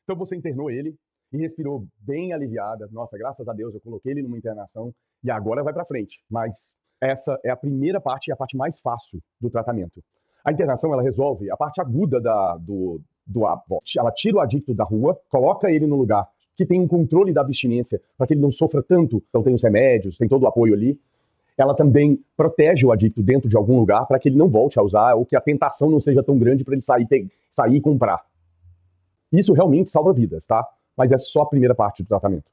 Então você internou ele e respirou bem aliviada. Nossa, graças a Deus eu coloquei ele numa internação e agora vai para frente. Mas essa é a primeira parte e a parte mais fácil do tratamento. A internação, ela resolve a parte aguda ela tira o adicto da rua, coloca ele no lugar que tem um controle da abstinência para que ele não sofra tanto. Então tem os remédios, tem todo o apoio ali. Ela também protege o adicto dentro de algum lugar para que ele não volte a usar ou que a tentação não seja tão grande para ele sair e comprar. Isso realmente salva vidas, tá? Mas é só a primeira parte do tratamento.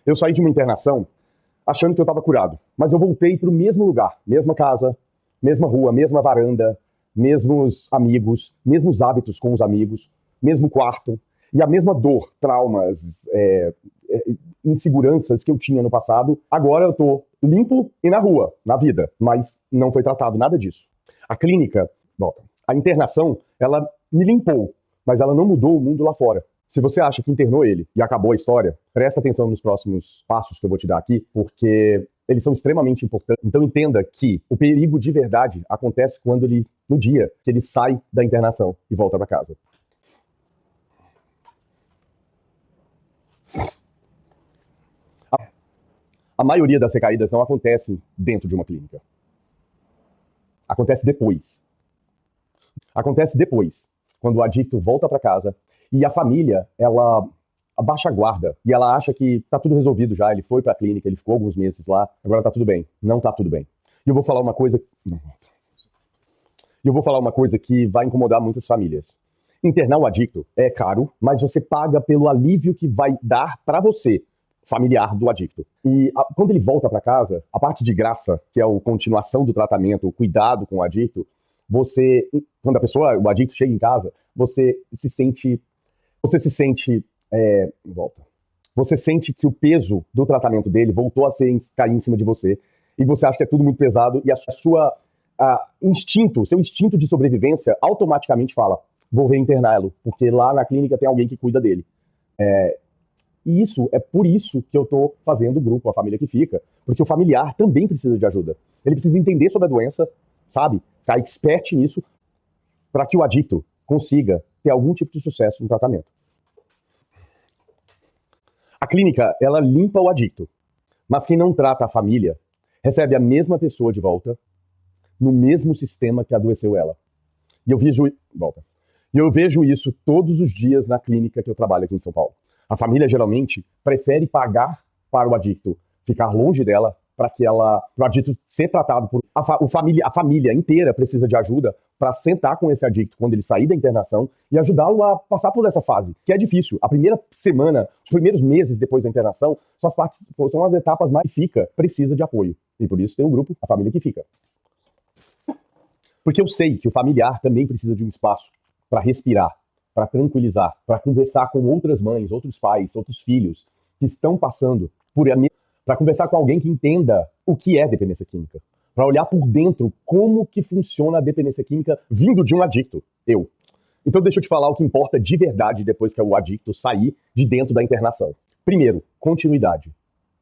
Eu saí de uma internação achando que eu estava curado, mas eu voltei para o mesmo lugar, mesma casa, mesma rua, mesma varanda, mesmos amigos, mesmos hábitos com os amigos, mesmo quarto, e a mesma dor, traumas, inseguranças que eu tinha no passado. Agora eu tô limpo e na rua, na vida, mas não foi tratado nada disso. A clínica, a internação, ela me limpou, mas ela não mudou o mundo lá fora. Se você acha que internou ele e acabou a história, presta atenção nos próximos passos que eu vou te dar aqui, porque eles são extremamente importantes. Então entenda que o perigo de verdade acontece no dia que ele sai da internação e volta para casa. A maioria das recaídas não acontecem dentro de uma clínica. Acontece depois. Acontece depois, quando o adicto volta para casa e a família, ela abaixa a guarda e ela acha que tá tudo resolvido já, ele foi para a clínica, ele ficou alguns meses lá, agora tá tudo bem. Não tá tudo bem. E eu vou falar uma coisa que vai incomodar muitas famílias. Internar o adicto é caro, mas você paga pelo alívio que vai dar para você, familiar do adicto. E quando ele volta para casa, a parte de graça, que é a continuação do tratamento, o cuidado com o adicto, quando o adicto chega em casa, você sente que o peso do tratamento dele voltou a cair em cima de você, e você acha que é tudo muito pesado, e seu instinto de sobrevivência automaticamente fala, vou reinterná-lo, porque lá na clínica tem alguém que cuida dele. E é por isso que eu tô fazendo o grupo, a família que fica, porque o familiar também precisa de ajuda. Ele precisa entender sobre a doença, sabe? Ficar expert nisso, para que o adicto consiga ter algum tipo de sucesso no tratamento. A clínica, ela limpa o adicto, mas quem não trata a família recebe a mesma pessoa de volta no mesmo sistema que adoeceu ela. E eu vejo isso todos os dias na clínica que eu trabalho aqui em São Paulo. A família geralmente prefere pagar para o adicto ficar longe dela para o adicto ser tratado por... A família inteira precisa de ajuda para sentar com esse adicto quando ele sair da internação e ajudá-lo a passar por essa fase, que é difícil. A primeira semana, os primeiros meses depois da internação, são as etapas mais que precisa de apoio. E por isso tem um grupo, a família que fica. Porque eu sei que o familiar também precisa de um espaço para respirar, para tranquilizar, para conversar com outras mães, outros pais, outros filhos que estão passando para conversar com alguém que entenda o que é dependência química, para olhar por dentro como que funciona a dependência química vindo de um adicto, eu. Então deixa eu te falar o que importa de verdade depois que o adicto sair de dentro da internação. Primeiro, continuidade.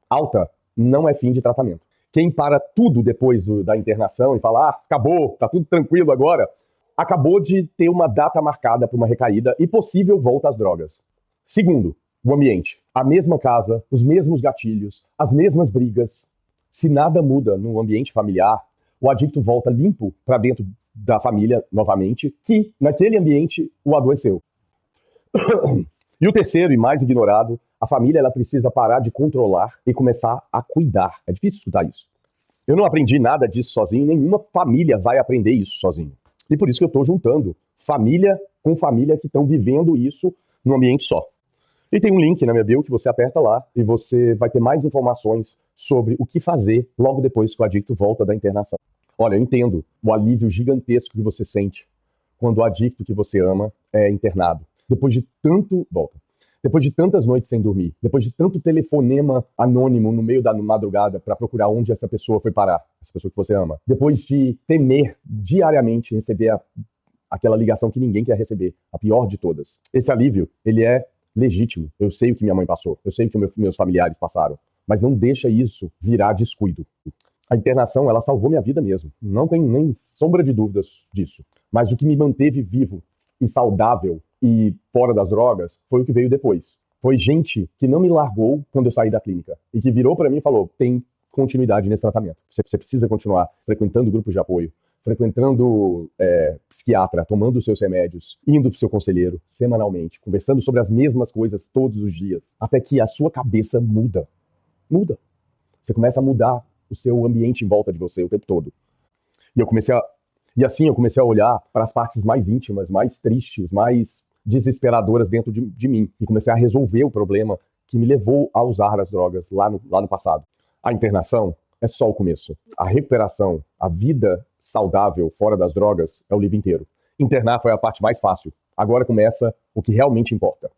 Alta não é fim de tratamento. Quem para tudo depois da internação e fala, acabou, tá tudo tranquilo agora, acabou de ter uma data marcada para uma recaída e possível volta às drogas. Segundo, o ambiente. A mesma casa, os mesmos gatilhos, as mesmas brigas. Se nada muda no ambiente familiar, o adicto volta limpo para dentro da família novamente, que naquele ambiente o adoeceu. E o terceiro e mais ignorado, a família ela precisa parar de controlar e começar a cuidar. É difícil escutar isso. Eu não aprendi nada disso sozinho, nenhuma família vai aprender isso sozinho. E por isso que eu estou juntando família com família que estão vivendo isso num ambiente só. E tem um link na minha bio que você aperta lá e você vai ter mais informações sobre o que fazer logo depois que o adicto volta da internação. Olha, eu entendo o alívio gigantesco que você sente quando o adicto que você ama é internado. Depois de tantas noites sem dormir, depois de tanto telefonema anônimo no meio da madrugada para procurar onde essa pessoa foi parar, essa pessoa que você ama, depois de temer diariamente receber aquela ligação que ninguém quer receber, a pior de todas. Esse alívio, ele é legítimo. Eu sei o que minha mãe passou, eu sei o que meus familiares passaram, mas não deixa isso virar descuido. A internação, ela salvou minha vida mesmo. Não tem nem sombra de dúvidas disso. Mas o que me manteve vivo e saudável e fora das drogas foi o que veio depois. Foi gente que não me largou quando eu saí da clínica e que virou para mim e falou: tem continuidade nesse tratamento. Você precisa continuar frequentando grupos de apoio, frequentando psiquiatra, tomando os seus remédios, indo para o seu conselheiro semanalmente, conversando sobre as mesmas coisas todos os dias, até que a sua cabeça muda. Muda. Você começa a mudar o seu ambiente em volta de você o tempo todo. E assim eu comecei a olhar para as partes mais íntimas, mais tristes, mais desesperadoras dentro de mim. E comecei a resolver o problema que me levou a usar as drogas lá no passado. A internação é só o começo. A recuperação, a vida saudável fora das drogas é o livro inteiro. Internar foi a parte mais fácil. Agora começa o que realmente importa.